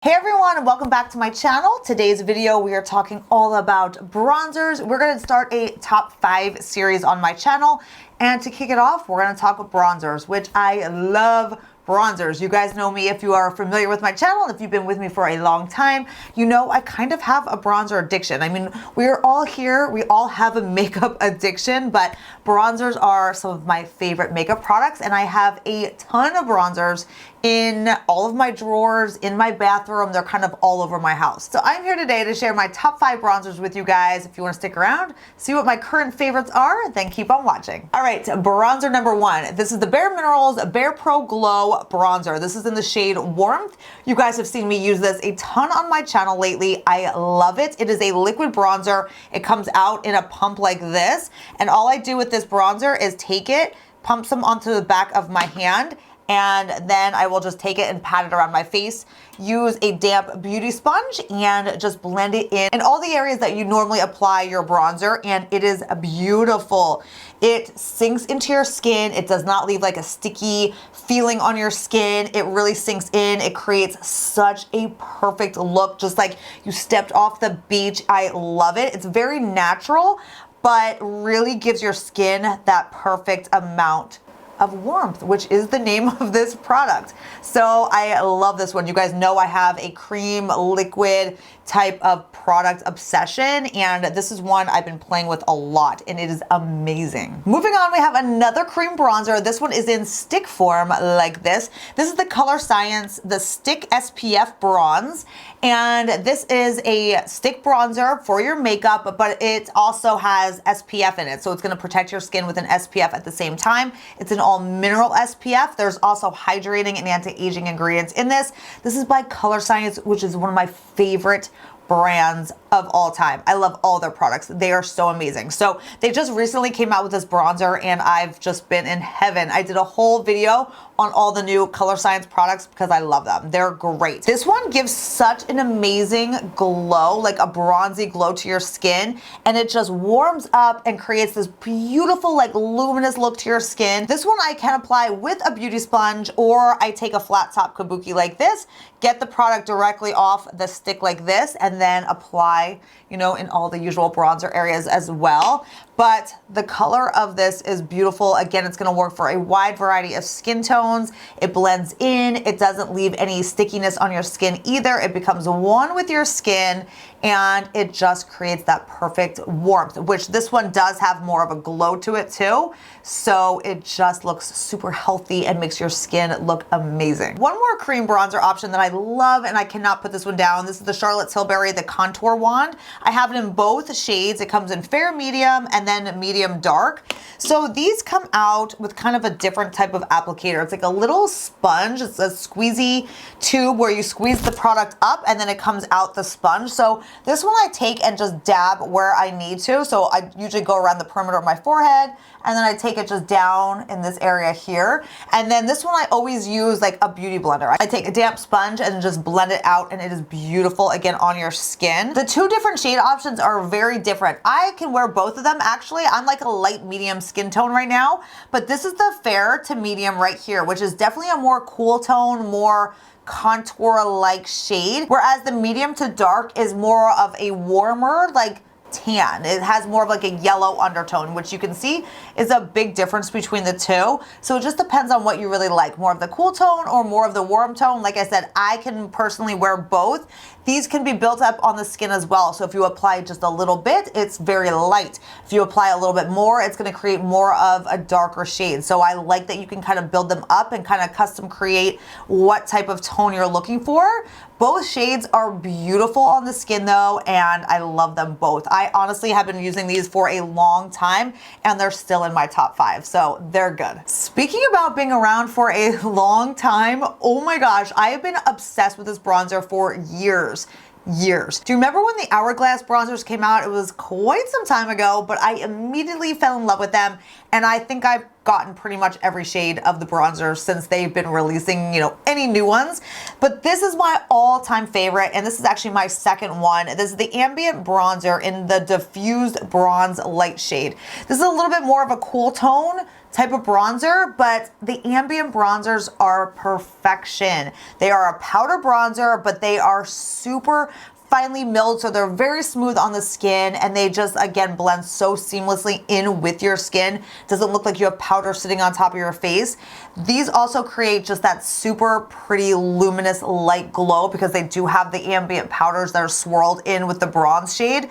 Hey everyone, and welcome back to my channel. Today's video we are talking all about bronzers. We're going to start a top 5 series on my channel, and to kick it off we're going to talk about bronzers, which I love. Bronzers. You guys know me if you are familiar with my channel, and if you've been with me for a long time, you know I kind of have a bronzer addiction. I mean, we're all here, we all have a makeup addiction, but bronzers are some of my favorite makeup products, and I have a ton of bronzers in all of my drawers, in my bathroom. They're kind of all over my house. So I'm here today to share my top 5 bronzers with you guys. If you want to stick around, see what my current favorites are, then keep on watching. All right, bronzer number 1. This is the Bare Minerals Bare Pro Glow bronzer. This is in the shade Warmth. You guys have seen me use this a ton on my channel lately. I love it. It is a liquid bronzer. It comes out in a pump like this, and all I do with this bronzer is take it, pump some onto the back of my hand, and then I will just take it and pat it around my face. Use a damp beauty sponge and just blend it in all the areas that you normally apply your bronzer, and it is beautiful. It sinks into your skin. It does not leave like a sticky feeling on your skin. It really sinks in. It creates such a perfect look, just like you stepped off the beach. I love it. It's very natural, but really gives your skin that perfect amount of warmth, which is the name of this product. So I love this one. You guys know I have a cream liquid type of product obsession, and this is one I've been playing with a lot, and it is amazing. Moving on, we have another cream bronzer. This one is in stick form like this. This is the Colorescience, the Stick SPF Bronze, and this is a stick bronzer for your makeup, but it also has SPF in it, so it's gonna protect your skin with an SPF at the same time. It's an all mineral SPF. There's also hydrating and anti-aging ingredients in this. This is by Colorescience, which is one of my favorite brands of all time. I love all their products. They are so amazing. So they just recently came out with this bronzer, and I've just been in heaven. I did a whole video on all the new Colorescience products because I love them. They're great. This one gives such an amazing glow, like a bronzy glow to your skin, and it just warms up and creates this beautiful, like luminous look to your skin. This one I can apply with a beauty sponge, or I take a flat top kabuki like this, get the product directly off the stick like this, and then apply, you know, in all the usual bronzer areas as well. But the color of this is beautiful. Again, it's gonna work for a wide variety of skin tones. It blends in, it doesn't leave any stickiness on your skin either. It becomes one with your skin, and it just creates that perfect warmth, which this one does have more of a glow to it too. So it just looks super healthy and makes your skin look amazing. One more cream bronzer option that I love, and I cannot put this one down. This is the Charlotte Tilbury, the Contour Wand. I have it in both shades. It comes in fair medium and then medium dark. So these come out with kind of a different type of applicator. It's like a little sponge. It's a squeezy tube where you squeeze the product up and then it comes out the sponge. So this one I take and just dab where I need to. So I usually go around the perimeter of my forehead, and then I take it just down in this area here. And then this one I always use like a beauty blender. I take a damp sponge and just blend it out, and it is beautiful again on your skin. The two different shade options are very different. I can wear both of them actually. I'm like a light medium skin tone right now, but this is the fair to medium right here, which is definitely a more cool tone, more contour-like shade, whereas the medium to dark is more of a warmer, like tan. It has more of like a yellow undertone, which you can see is a big difference between the two. So it just depends on what you really like, more of the cool tone or more of the warm tone. Like I said, I can personally wear both. These can be built up on the skin as well. So if you apply just a little bit, it's very light. If you apply a little bit more, it's going to create more of a darker shade. So I like that you can kind of build them up and kind of custom create what type of tone you're looking for. Both shades are beautiful on the skin though, and I love them both. I honestly have been using these for a long time, and they're still in my top 5, so they're good. Speaking about being around for a long time, oh my gosh, I have been obsessed with this bronzer for years. Do you remember when the Hourglass bronzers came out? It was quite some time ago, but I immediately fell in love with them, and I think I've gotten pretty much every shade of the bronzer since they've been releasing, you know, any new ones. But this is my all-time favorite, and this is actually my second one. This is the Ambient Bronzer in the Diffused Bronze Light shade. This is a little bit more of a cool tone type of bronzer, but the Ambient bronzers are perfection. They are a powder bronzer, but they are super finely milled, so they're very smooth on the skin, and they just, again, blend so seamlessly in with your skin. Doesn't look like you have powder sitting on top of your face. These also create just that super pretty luminous light glow because they do have the ambient powders that are swirled in with the bronze shade.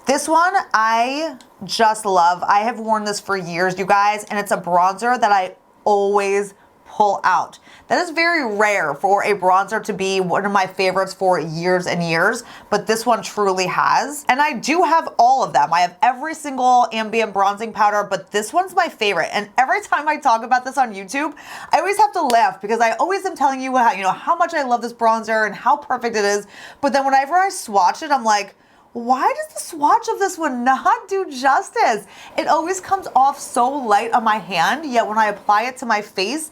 This one I just love. I have worn this for years, you guys, and it's a bronzer that I always pull out. That is very rare for a bronzer to be one of my favorites for years and years, but this one truly has. And I do have all of them. I have every single ambient bronzing powder, but this one's my favorite. And every time I talk about this on YouTube, I always have to laugh because I always am telling you how, how much I love this bronzer and how perfect it is. But then whenever I swatch it, I'm like, why does the swatch of this one not do justice? It always comes off so light on my hand, yet when I apply it to my face,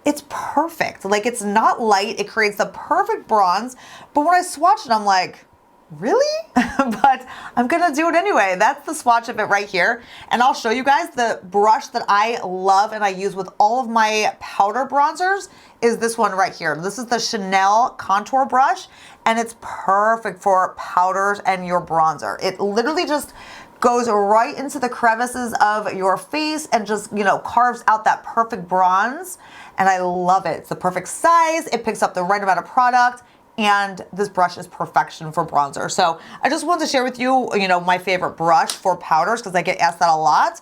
it's perfect. Like, it's not light, it creates the perfect bronze, but when I swatch it, I'm like, really? But I'm gonna do it anyway. That's the swatch of it right here. And I'll show you guys the brush that I love and I use with all of my powder bronzers is this one right here. This is the Chanel contour brush, and it's perfect for powders and your bronzer. It literally just goes right into the crevices of your face and just, carves out that perfect bronze. And I love it. It's the perfect size. It picks up the right amount of product. And this brush is perfection for bronzer. So I just wanted to share with you, my favorite brush for powders because I get asked that a lot.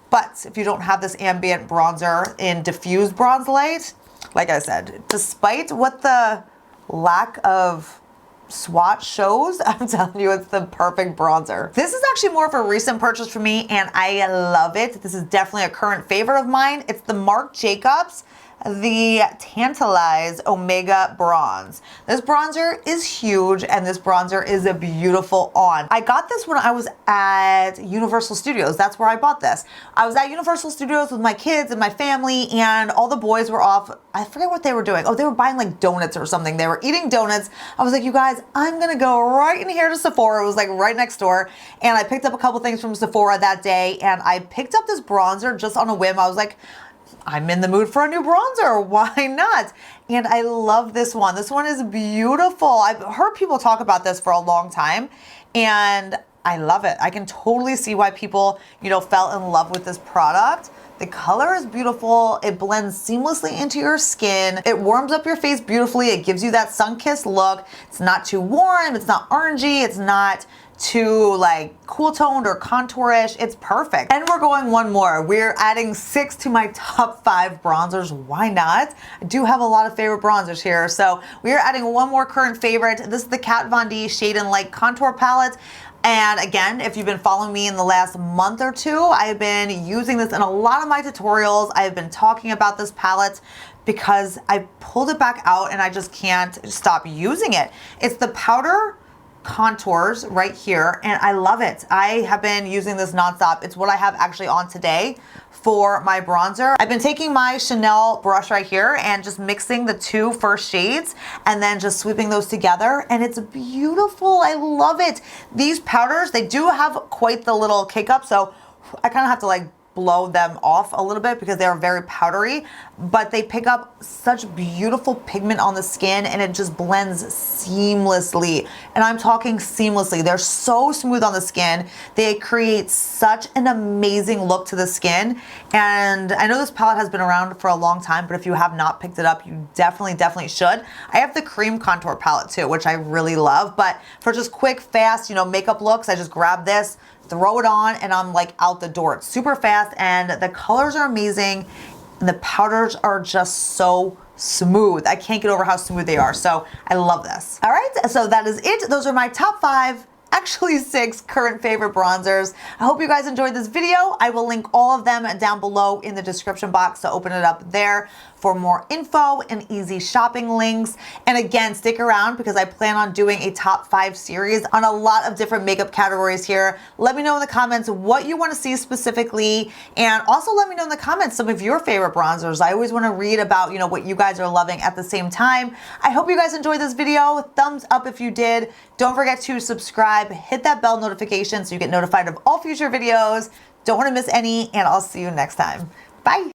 But if you don't have this ambient bronzer in diffused bronze light, like I said, despite what the lack of swatch shows, I'm telling you, it's the perfect bronzer. This is actually more of a recent purchase for me, and I love it. This is definitely a current favorite of mine. It's the Marc Jacobs, the Tantalize Omega Bronze. This bronzer is huge, and this bronzer is a beautiful on. I got this when I was at Universal Studios. That's where I bought this. I was at Universal Studios with my kids and my family, and all the boys were off. I forget what they were doing. Oh, they were buying like donuts or something. They were eating donuts. I was like, you guys, I'm gonna go right in here to Sephora. It was like right next door. And I picked up a couple things from Sephora that day, and I picked up this bronzer just on a whim. I was like, I'm in the mood for a new bronzer. Why not? And I love this one. This one is beautiful. I've heard people talk about this for a long time, and I love it. I can totally see why people, fell in love with this product. The color is beautiful. It blends seamlessly into your skin. It warms up your face beautifully. It gives you that sun-kissed look. It's not too warm. It's not orangey. It's not too cool toned or contourish. It's perfect. And we're going one more. We're adding 6 to my top 5 bronzers. Why not? I do have a lot of favorite bronzers here. So we are adding one more current favorite. This is the Kat Von D Shade and Light Contour Palette. And again, if you've been following me in the last month or two, I've been using this in a lot of my tutorials. I've been talking about this palette because I pulled it back out and I just can't stop using it. It's the powder contours right here, and I love it. I have been using this nonstop. It's what I have actually on today for my bronzer. I've been taking my Chanel brush right here and just mixing the 2 first shades and then just sweeping those together, and it's beautiful. I love it. These powders, they do have quite the little kick up, so I kind of have to blow them off a little bit because they're very powdery, but they pick up such beautiful pigment on the skin and it just blends seamlessly. And I'm talking seamlessly. They're so smooth on the skin. They create such an amazing look to the skin. And I know this palette has been around for a long time, but if you have not picked it up, you definitely should. I have the cream contour palette too, which I really love, but for just quick, fast, makeup looks, I just grab this, throw it on, and I'm out the door. It's super fast, and the colors are amazing, and the powders are just so smooth. I can't get over how smooth they are, so I love this. All right, so that is it. Those are my top 5, actually 6 current favorite bronzers. I hope you guys enjoyed this video. I will link all of them down below in the description box, so open it up there. for more info and easy shopping links. And again, stick around because I plan on doing a top 5 series on a lot of different makeup categories here. Let me know in the comments what you want to see specifically, and also let me know in the comments some of your favorite bronzers. I always want to read about, what you guys are loving at the same time. I hope you guys enjoyed this video. Thumbs up if you did. Don't forget to subscribe, hit that bell notification so you get notified of all future videos. Don't want to miss any, and I'll see you next time. Bye.